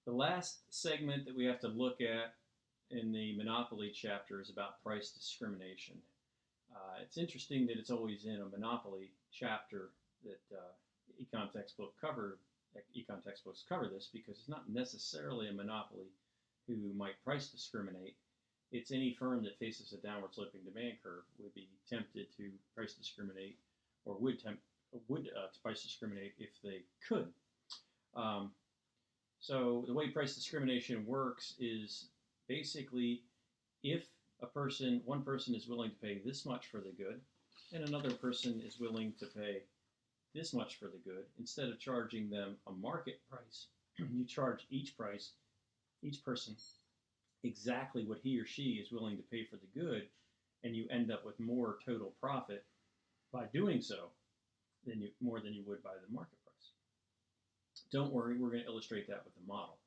The last segment that we have to look at in the monopoly chapter is about price discrimination. It's interesting that it's always in a monopoly chapter that econ textbooks cover this because it's not necessarily a monopoly who might price discriminate. It's any firm that faces a downward sloping demand curve would be tempted to price discriminate or would price discriminate if they could. Um, so the way price discrimination works is basically if one person is willing to pay this much for the good, and another person is willing to pay this much for the good, instead of charging them a market price, you charge each person, exactly what he or she is willing to pay for the good, and you end up with more total profit by doing so more than you would by the market price. Don't worry, we're going to illustrate that with a model.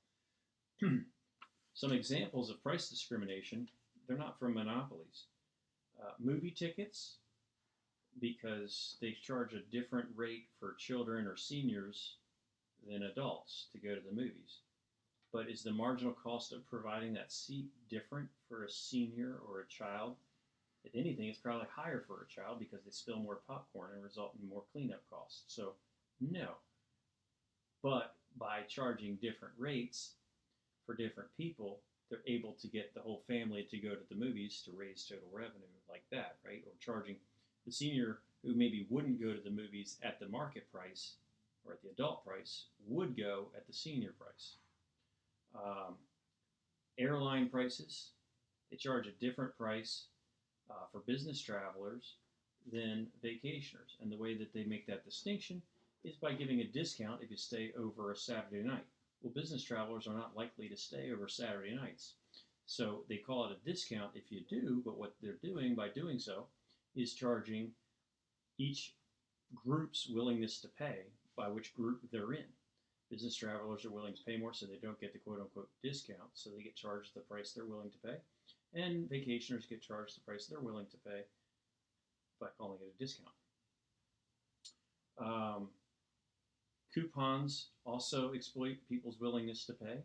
Some examples of price discrimination, they're not from monopolies. Movie tickets, because they charge a different rate for children or seniors than adults to go to the movies. But is the marginal cost of providing that seat different for a senior or a child? If anything, it's probably higher for a child because they spill more popcorn and result in more cleanup costs. So, no. But by charging different rates for different people, they're able to get the whole family to go to the movies to raise total revenue like that, right? Or charging the senior who maybe wouldn't go to the movies at the market price or at the adult price would go at the senior price. Airline prices, they charge a different price for business travelers than vacationers. And the way that they make that distinction is by giving a discount if you stay over a Saturday night. Well, business travelers are not likely to stay over Saturday nights. So they call it a discount if you do, but what they're doing by doing so is charging each group's willingness to pay by which group they're in. Business travelers are willing to pay more, so they don't get the quote-unquote discount, so they get charged the price they're willing to pay. And vacationers get charged the price they're willing to pay by calling it a discount. Coupons also exploit people's willingness to pay.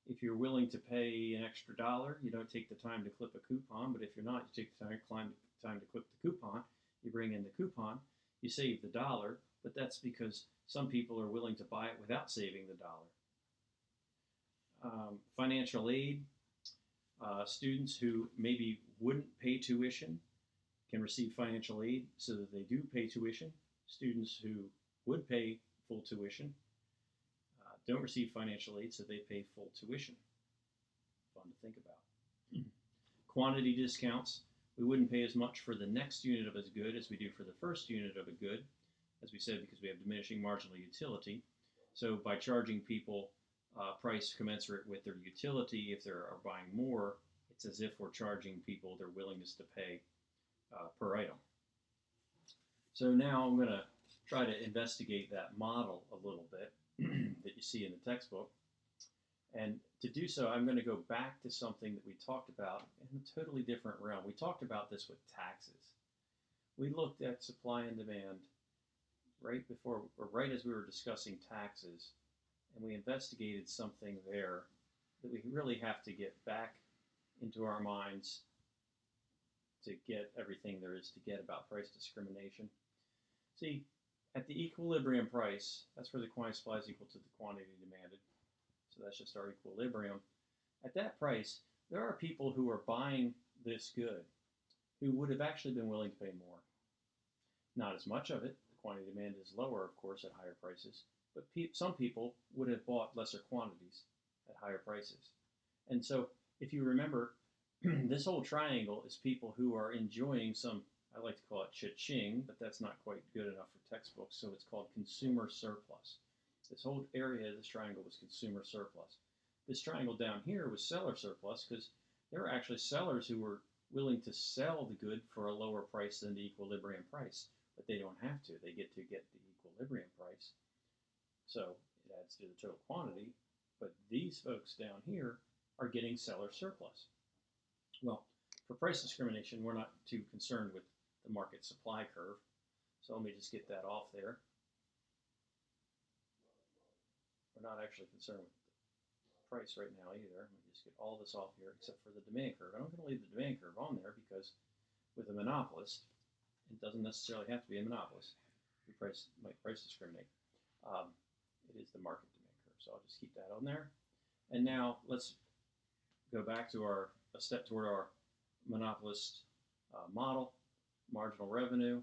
If you're willing to pay an extra $1, you don't take the time to clip a coupon, but if you're not, you take the time to clip the coupon, you bring in the coupon, you save the $1, but that's because some people are willing to buy it without saving the $1. Financial aid, students who maybe wouldn't pay tuition can receive financial aid so that they do pay tuition. Students who would pay full tuition don't receive financial aid, so they pay full tuition. Fun to think about. Quantity discounts. We wouldn't pay as much for the next unit of a good as we do for the first unit of a good, as we said, because we have diminishing marginal utility. So by charging people price commensurate with their utility, if they are buying more, it's as if we're charging people their willingness to pay per item. So now I'm going to try to investigate that model a little bit that you see in the textbook. And to do so, I'm going to go back to something that we talked about in a totally different realm. We talked about this with taxes. We looked at supply and demand right as we were discussing taxes, and we investigated something there that we really have to get back into our minds to get everything there is to get about price discrimination. See, at the equilibrium price, that's where the quantity supply is equal to the quantity demanded. So that's just our equilibrium. At that price, there are people who are buying this good who would have actually been willing to pay more. Not as much of it. The quantity demand is lower, of course, at higher prices. But some people would have bought lesser quantities at higher prices. And so, if you remember, this whole triangle is people who are enjoying some, I like to call it cha-ching, but that's not quite good enough for textbooks, so it's called consumer surplus. This whole area of this triangle was consumer surplus. This triangle down here was seller surplus because there are actually sellers who were willing to sell the good for a lower price than the equilibrium price, but they don't have to. They get the equilibrium price. So it adds to the total quantity, but these folks down here are getting seller surplus. Well, for price discrimination, we're not too concerned with the market supply curve. So let me just get that off there. We're not actually concerned with the price right now either. Let me just get all this off here except for the demand curve. I'm going to leave the demand curve on there because with a monopolist, it doesn't necessarily have to be a monopolist who might price discriminate. It is the market demand curve. So I'll just keep that on there. And now let's go back to a step toward our monopolist model. Marginal revenue,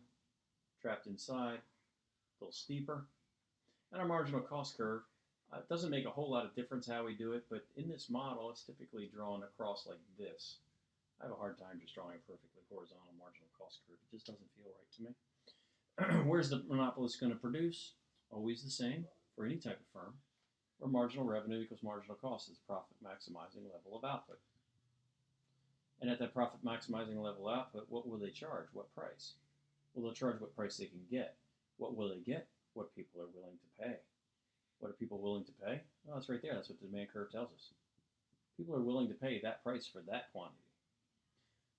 trapped inside, a little steeper. And our marginal cost curve, it doesn't make a whole lot of difference how we do it, but in this model, it's typically drawn across like this. I have a hard time just drawing a perfectly horizontal marginal cost curve. It just doesn't feel right to me. Where's the monopolist going to produce? Always the same for any type of firm, where marginal revenue equals marginal cost is the profit maximizing level of output. And at that profit maximizing level of output, what will they charge? What price? Well, they'll charge what price they can get. What will they get? What people are willing to pay. What are people willing to pay? Well, that's right there. That's what the demand curve tells us. People are willing to pay that price for that quantity.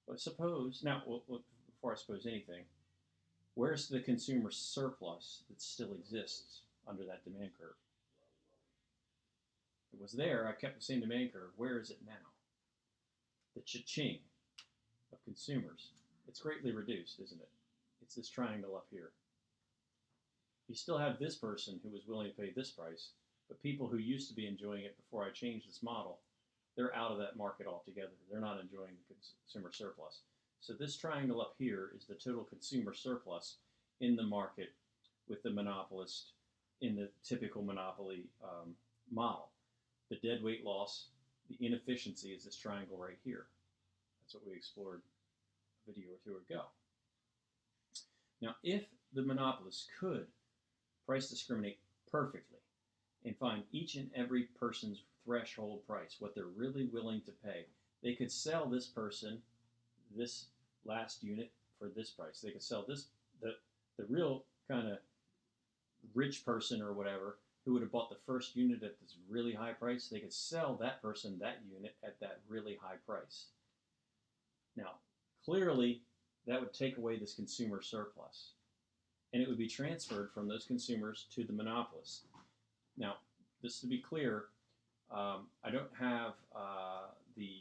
But suppose, now, before I suppose anything, where's the consumer surplus that still exists under that demand curve? It was there. I kept the same demand curve. Where is it now? The cha-ching of consumers. It's greatly reduced, isn't it? It's this triangle up here. You still have this person who was willing to pay this price, but people who used to be enjoying it before I changed this model, they're out of that market altogether. They're not enjoying the consumer surplus. So this triangle up here is the total consumer surplus in the market with the monopolist in the typical monopoly model. The deadweight loss, the inefficiency is this triangle right here. That's what we explored a video or two ago. Now, if the monopolist could price discriminate perfectly and find each and every person's threshold price, what they're really willing to pay, they could sell this person this last unit for this price. They could sell this, the real kind of rich person or whatever, who would have bought the first unit at this really high price, they could sell that person that unit at that really high price. Now, clearly, that would take away this consumer surplus, and it would be transferred from those consumers to the monopolist. Now, just to be clear, I don't have the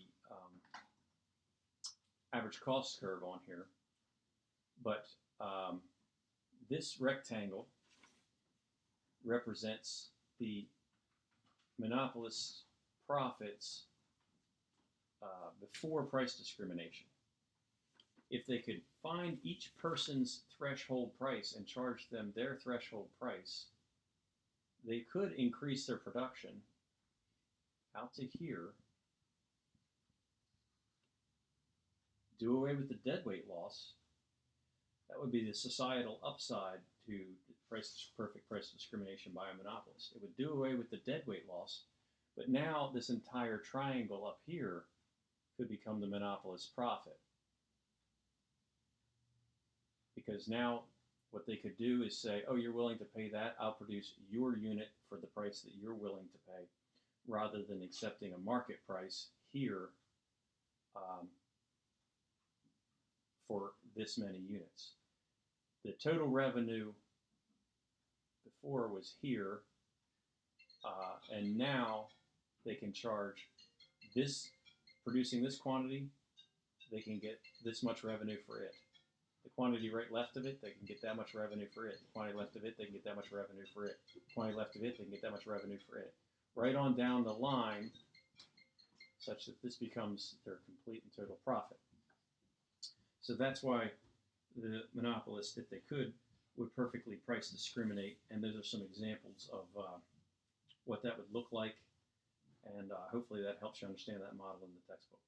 average cost curve on here, but this rectangle represents the monopolist's profits before price discrimination. If they could find each person's threshold price and charge them their threshold price, they could increase their production out to here, do away with the deadweight loss. That would be the societal upside to perfect price discrimination by a monopolist. It would do away with the deadweight loss, but now this entire triangle up here could become the monopolist's profit. Because now what they could do is say, oh, you're willing to pay that, I'll produce your unit for the price that you're willing to pay, rather than accepting a market price here for this many units. The total revenue before was here, and now they can charge this, producing this quantity, they can get this much revenue for it. The quantity right left of it, they can get that much revenue for it. The quantity left of it, they can get that much revenue for it. The quantity left of it, they can get that much revenue for it. Right on down the line, such that this becomes their complete and total profit. So that's why the monopolist, if they could, would perfectly price discriminate. And those are some examples of what that would look like. And hopefully that helps you understand that model in the textbook.